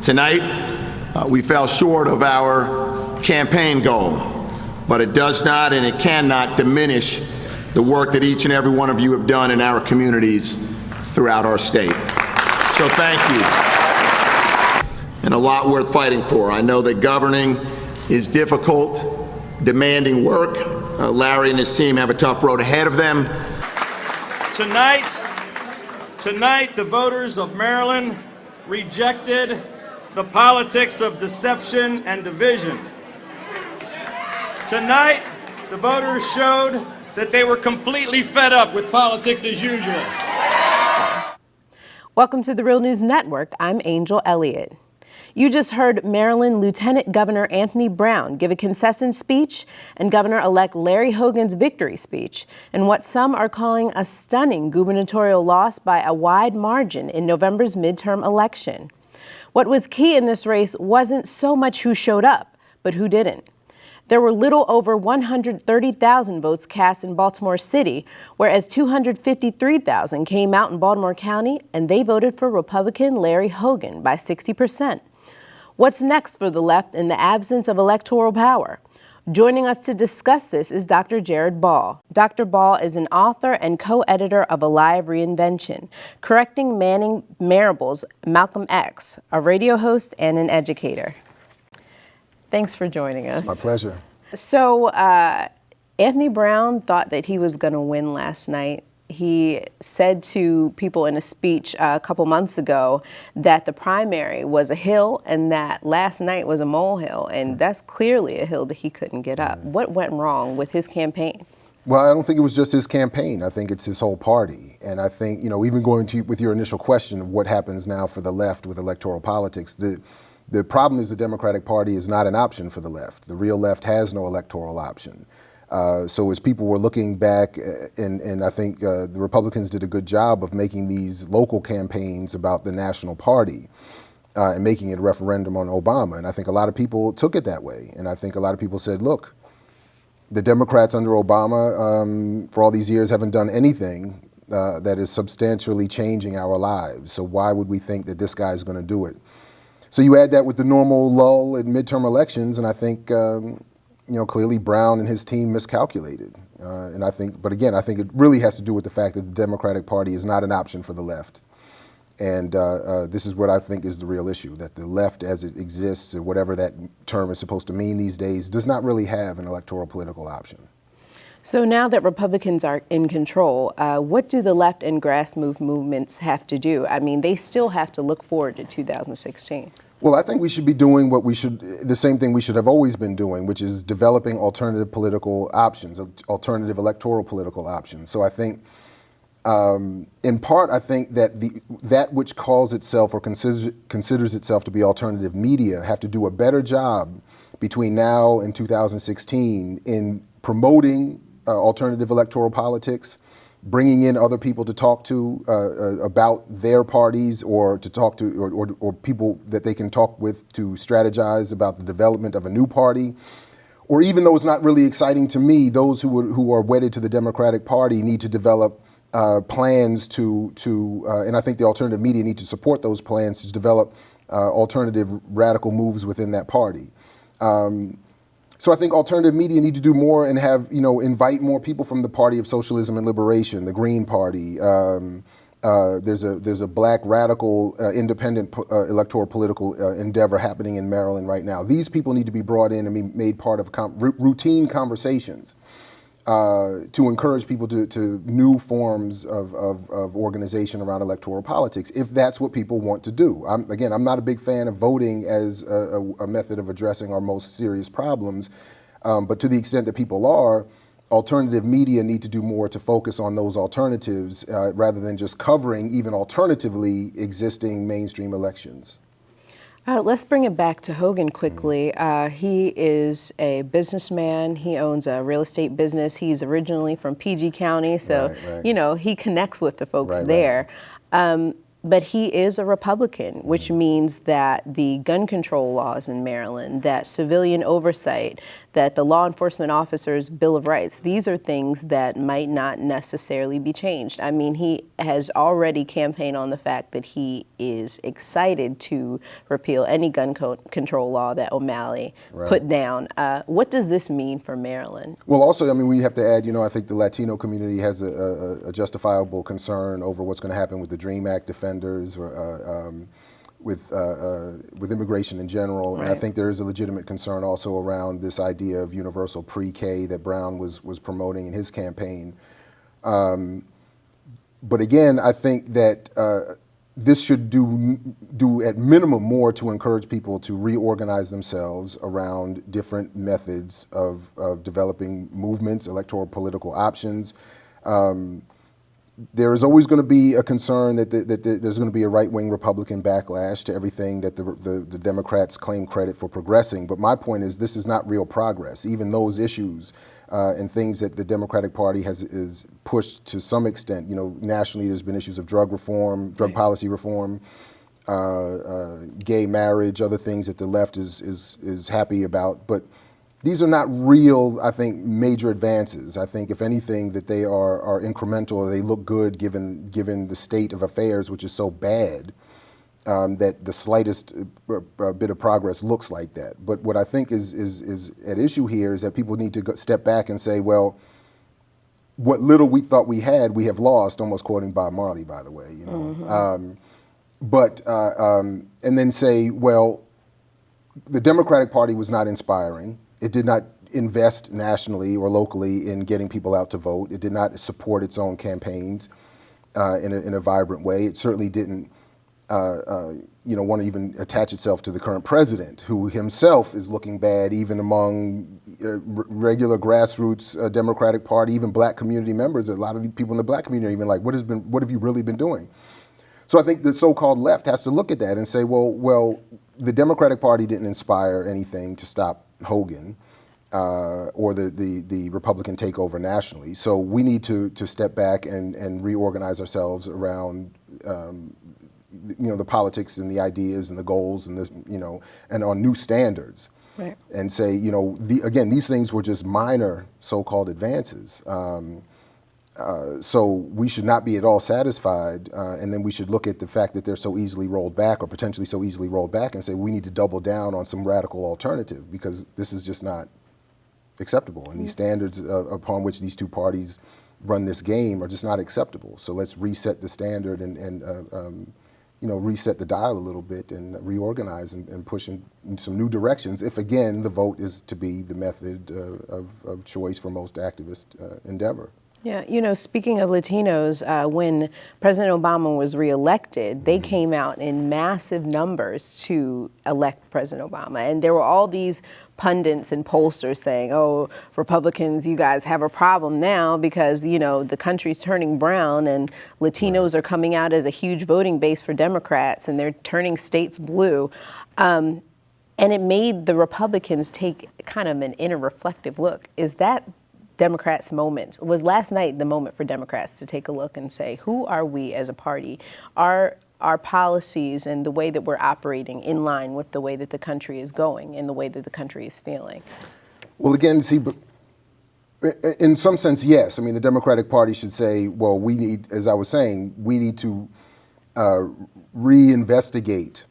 Tonight, we fell short of our campaign goal, but it does not and it cannot diminish the work that each and every one of you have done in our communities throughout our state. So thank you. And a lot worth fighting for. I know that governing is difficult, demanding work. Larry and his team have a tough road ahead of them. Tonight, the voters of Maryland rejected the politics of deception and division. Tonight, the voters showed that they were completely fed up with politics as usual. Welcome to the Real News Network. I'm Angel Elliott. You just heard Maryland Lieutenant Governor Anthony Brown give a concession speech and Governor-elect Larry Hogan's victory speech in what some are calling a stunning gubernatorial loss by a wide margin in November's midterm election. What was key in this race wasn't so much who showed up, but who didn't. There were little over 130,000 votes cast in Baltimore City, whereas 253,000 came out in Baltimore County, and they voted for Republican Larry Hogan by 60%. What's next for the left in the absence of electoral power? Joining us to discuss this is Dr. Jared Ball. Dr. Ball is an author and co-editor of Alive Reinvention, Correcting Manning Marable's Malcolm X, a radio host and an educator. Thanks for joining us. It's my pleasure. So Anthony Brown thought that he was going to win last night. He said to people in a speech a couple months ago that the primary was a hill and that last night was a molehill, and that's clearly a hill that he couldn't get up. What went wrong with his campaign? Well, I don't think it was just his campaign. I think it's his whole party. And I think, even going to with your initial question of what happens now for the left with electoral politics, the problem is the Democratic Party is not an option for the left. The real left has no electoral option. So as people were looking back, and I think the Republicans did a good job of making these local campaigns about the national party and making it a referendum on Obama. And I think a lot of people took it that way. And I think a lot of people said, look, the Democrats under Obama for all these years haven't done anything that is substantially changing our lives. So why would we think that this guy is going to do it? So you add that with the normal lull in midterm elections, and I think clearly Brown and his team miscalculated. And I think it really has to do with the fact that the Democratic Party is not an option for the left. And this is what I think is the real issue, that the left as it exists, or whatever that term is supposed to mean these days, does not really have an electoral political option. So now that Republicans are in control, what do the left and grassroots movements have to do? I mean, they still have to look forward to 2016. Well, I think we should be doing the same thing we should have always been doing, which is developing alternative political options, alternative electoral political options. So I think, in part, I think that that which calls itself or considers itself to be alternative media have to do a better job between now and 2016 in promoting alternative electoral politics, bringing in other people to talk to about their parties, or to talk to, or people that they can talk with to strategize about the development of a new party. Or even though it's not really exciting to me, those who are wedded to the Democratic Party need to develop plans and I think the alternative media need to support those plans to develop alternative radical moves within that party. So I think alternative media need to do more and invite more people from the Party of Socialism and Liberation, the Green Party. There's a black radical independent electoral political endeavor happening in Maryland right now. These people need to be brought in and be made part of routine conversations to encourage people to new forms of organization around electoral politics, if that's what people want to do. I'm not a big fan of voting as a method of addressing our most serious problems, but to the extent that people are, alternative media need to do more to focus on those alternatives rather than just covering even alternatively existing mainstream elections. Let's bring it back to Hogan quickly. He is a businessman. He owns a real estate business. He's originally from PG County, so right. He connects with the folks there. But he is a Republican, which means that the gun control laws in Maryland, that civilian oversight, that the law enforcement officers' Bill of Rights, these are things that might not necessarily be changed. I mean, he has already campaigned on the fact that he is excited to repeal any gun control law that O'Malley put down. What does this mean for Maryland? Well, also, I mean, we have to add, I think the Latino community has a justifiable concern over what's going to happen with the DREAM Act defenders or with immigration in general. And I think there is a legitimate concern also around this idea of universal pre-K that Brown was promoting in his campaign. But again, I think that this should do at minimum more to encourage people to reorganize themselves around different methods of developing movements, electoral political options. There is always going to be a concern that there's going to be a right-wing Republican backlash to everything that the Democrats claim credit for progressing. But my point is, this is not real progress. Even those issues and things that the Democratic Party is pushed to some extent. Nationally, there's been issues of drug reform, drug policy reform, gay marriage, other things that the left is happy about. But these are not real, I think, major advances. I think, if anything, that they are incremental, or they look good given the state of affairs, which is so bad, that the slightest bit of progress looks like that. But what I think is at issue here is that people need to step back and say, well, what little we thought we had, we have lost, almost quoting Bob Marley, by the way. And then say, well, the Democratic Party was not inspiring. It did not invest nationally or locally in getting people out to vote. It did not support its own campaigns in a vibrant way. It certainly didn't want to even attach itself to the current president, who himself is looking bad even among regular grassroots Democratic Party, even black community members. A lot of the people in the black community are even like, what have you really been doing? So I think the so-called left has to look at that and say, well, the Democratic Party didn't inspire anything to stop Hogan or the Republican takeover nationally. So we need to step back and reorganize ourselves around the politics and the ideas and the goals and and on new standards. Right. And say, again, these things were just minor so-called advances. So we should not be at all satisfied, and then we should look at the fact that they're so easily rolled back, or potentially so easily rolled back, and say we need to double down on some radical alternative, because this is just not acceptable. And these standards upon which these two parties run this game are just not acceptable. So let's reset the standard and reset the dial a little bit and reorganize and push in some new directions, if again the vote is to be the method of choice for most activist endeavor. Yeah, speaking of Latinos, when President Obama was reelected, they came out in massive numbers to elect President Obama. And there were all these pundits and pollsters saying, oh, Republicans, you guys have a problem now because, the country's turning brown and Latinos are coming out as a huge voting base for Democrats and they're turning states blue. And it made the Republicans take kind of an inner reflective look. Is that Democrats' moment? Was last night the moment for Democrats to take a look and say, who are we as a party? Are our policies and the way that we're operating in line with the way that the country is going and the way that the country is feeling? Well, again, but in some sense, yes. I mean, the Democratic Party should say, well, we need, as I was saying, we need to reinvestigate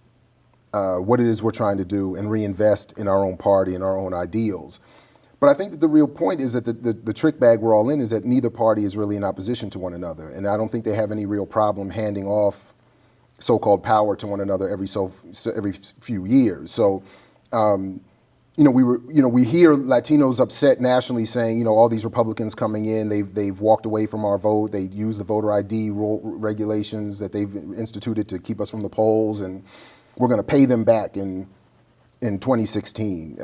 what it is we're trying to do and reinvest in our own party and our own ideals. But I think that the real point is that the trick bag we're all in is that neither party is really in opposition to one another. And I don't think they have any real problem handing off so-called power to one another every few years. So, we hear Latinos upset nationally saying, all these Republicans coming in, they've walked away from our vote. They use the voter ID regulations that they've instituted to keep us from the polls, and we're going to pay them back in 2016,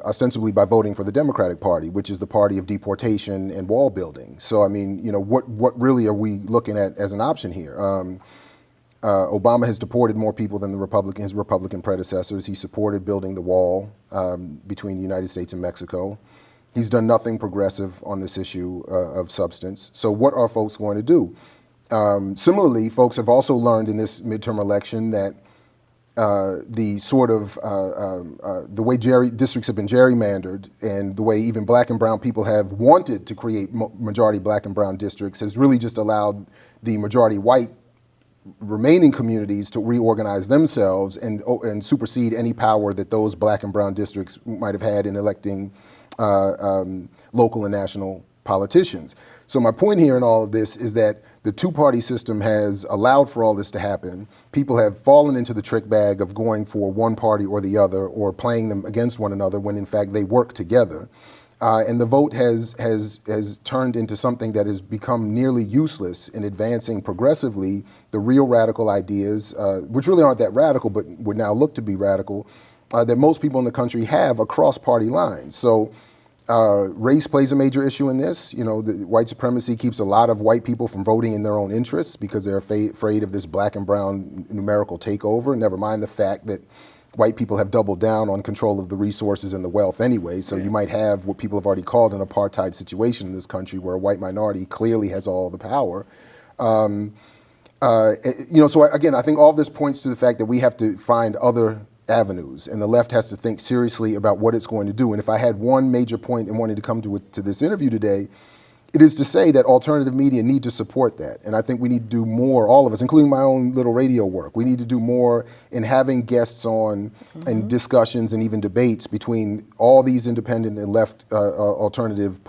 ostensibly by voting for the Democratic Party, which is the party of deportation and wall building. So, I mean, what really are we looking at as an option here? Obama has deported more people than his Republican predecessors. He supported building the wall between the United States and Mexico. He's done nothing progressive on this issue of substance. So what are folks going to do? Similarly, folks have also learned in this midterm election that the sort of the way districts have been gerrymandered and the way even black and brown people have wanted to create majority black and brown districts has really just allowed the majority white remaining communities to reorganize themselves and supersede any power that those black and brown districts might have had in electing local and national politicians. So my point here in all of this is that the two-party system has allowed for all this to happen. People have fallen into the trick bag of going for one party or the other or playing them against one another when in fact they work together. And the vote has turned into something that has become nearly useless in advancing progressively the real radical ideas, which really aren't that radical but would now look to be radical, that most people in the country have across party lines. So race plays a major issue in this. You know, the white supremacy keeps a lot of white people from voting in their own interests because they're afraid of this black and brown numerical takeover, never mind the fact that white people have doubled down on control of the resources and the wealth anyway, so you might have what people have already called an apartheid situation in this country where a white minority clearly has all the power. You know, so again, I think all this points to the fact that we have to find other avenues, and the left has to think seriously about what it's going to do. And if I had one major point in wanting to come to this interview today, it is to say that alternative media need to support that. And I think we need to do more, all of us, including my own little radio work. We need to do more in having guests on and discussions and even debates between all these independent and left alternative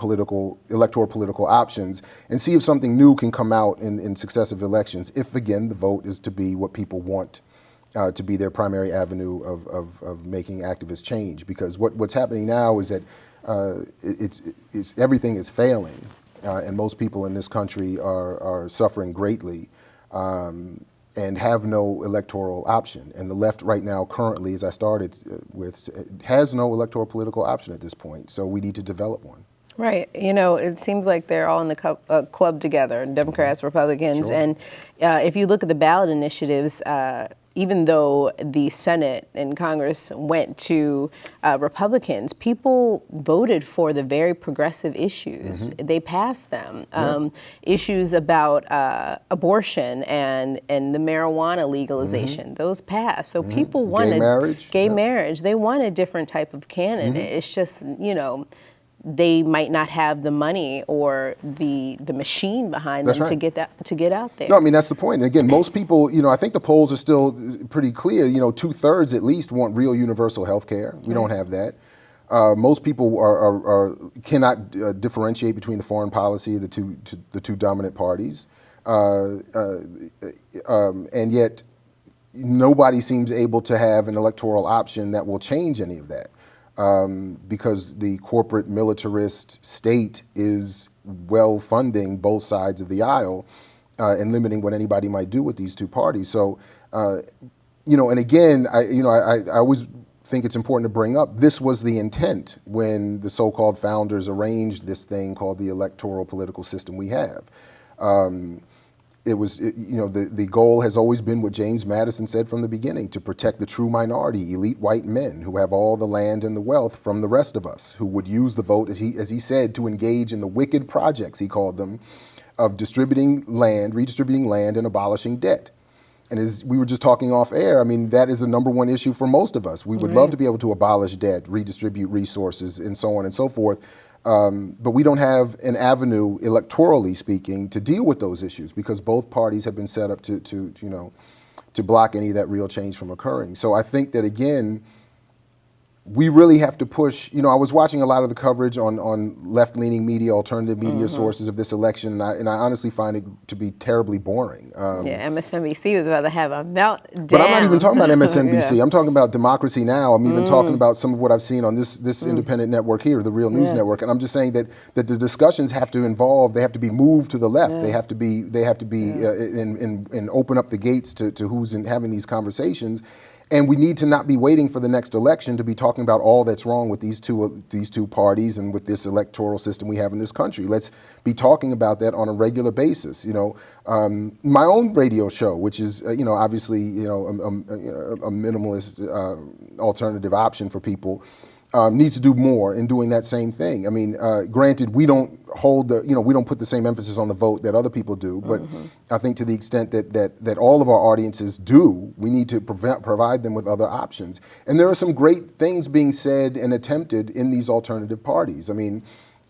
electoral political options and see if something new can come out in successive elections, if again, the vote is to be what people want to be their primary avenue of making activist change. Because what's happening now is that everything is failing. And most people in this country are suffering greatly and have no electoral option. And the left right now currently, as I started with, has no electoral political option at this point. So we need to develop one. Right. You know, it seems like they're all in the club together, Democrats, Republicans. Sure. And if you look at the ballot initiatives, even though the Senate and Congress went to Republicans, people voted for the very progressive issues. They passed them. Issues about abortion and the marijuana legalization, those passed. So people wanted gay marriage. They want a different type of candidate. It's just, you know, they might not have the money or the machine behind them to get out there. No, I mean, that's the point. And again, most people, you know, I think the polls are still pretty clear. You know, 2/3 at least want real universal health care. We don't have that. Most people cannot differentiate between the foreign policy of the two dominant parties. And yet nobody seems able to have an electoral option that will change any of that. Because the corporate militarist state is well funding both sides of the aisle and limiting what anybody might do with these two parties. So, you know, and again, I always think it's important to bring up, this was the intent when the so-called founders arranged this thing called the electoral political system we have. You know, the goal has always been what James Madison said from the beginning, to protect the true minority, elite white men who have all the land and the wealth from the rest of us, who would use the vote, as he said, to engage in the wicked projects, he called them, of redistributing land and abolishing debt. And as we were just talking off air, I mean, that is a number one issue for most of us. We would love to be able to abolish debt, redistribute resources, and so on and so forth. But we don't have an avenue, electorally speaking, to deal with those issues because both parties have been set up to block any of that real change from occurring. So I think that, again, we really have to push. You know, I was watching a lot of the coverage on left-leaning media, alternative media sources of this election, and I honestly find it to be terribly boring. Yeah, MSNBC was about to have a meltdown. But I'm not even talking about MSNBC. I'm talking about Democracy Now! I'm even talking about some of what I've seen on this independent network here, the Real News Network. And I'm just saying that the discussions have to involve, they have to be moved to the left. They have to be and open up the gates to who's having these conversations. And we need to not be waiting for the next election to be talking about all that's wrong with these two parties and with this electoral system we have in this country. Let's be talking about that on a regular basis. You know, my own radio show, which is you know, obviously, you know, a minimalist alternative option for people. needs to do more in doing that same thing. I mean, granted, we don't hold the, we don't put the same emphasis on the vote that other people do, but I think to the extent that all of our audiences do, we need to provide them with other options. And there are some great things being said and attempted in these alternative parties. I mean,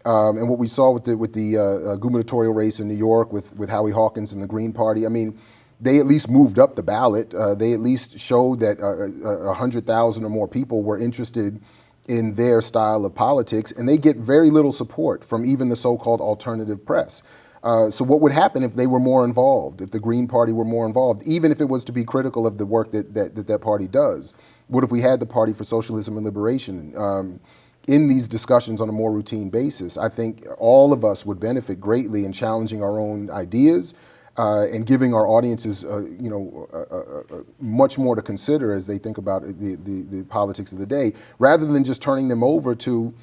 and what we saw with the gubernatorial race in New York with Howie Hawkins and the Green Party, I mean, they at least moved up the ballot. They at least showed that 100,000 or more people were interested in their style of politics, and they get very little support from even the so-called alternative press. So what would happen if they were more involved, if the Green Party were more involved, even if it was to be critical of the work that party does? What if we had the Party for Socialism and Liberation in these discussions on a more routine basis? I think all of us would benefit greatly in challenging our own ideas, and giving our audiences, much more to consider as they think about the politics of the day, rather than just turning them over to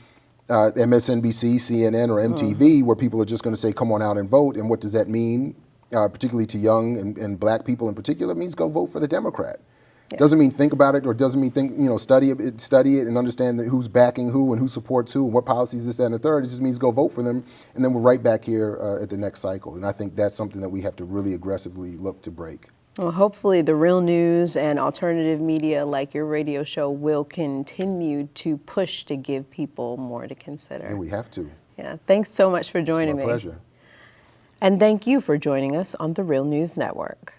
MSNBC, CNN, or MTV, where people are just going to say, come on out and vote. And what does that mean, particularly to young and black people in particular? It means go vote for the Democrat. Yeah. Doesn't mean think about it, or doesn't mean study it and understand who's backing who and who supports who and what policies this, that, and the third. It just means go vote for them, and then we're right back here at the next cycle. And I think that's something that we have to really aggressively look to break. Well, hopefully the real news and alternative media like your radio show will continue to push to give people more to consider. And we have to. Yeah. Thanks so much for joining me. It's my pleasure. And thank you for joining us on the Real News Network.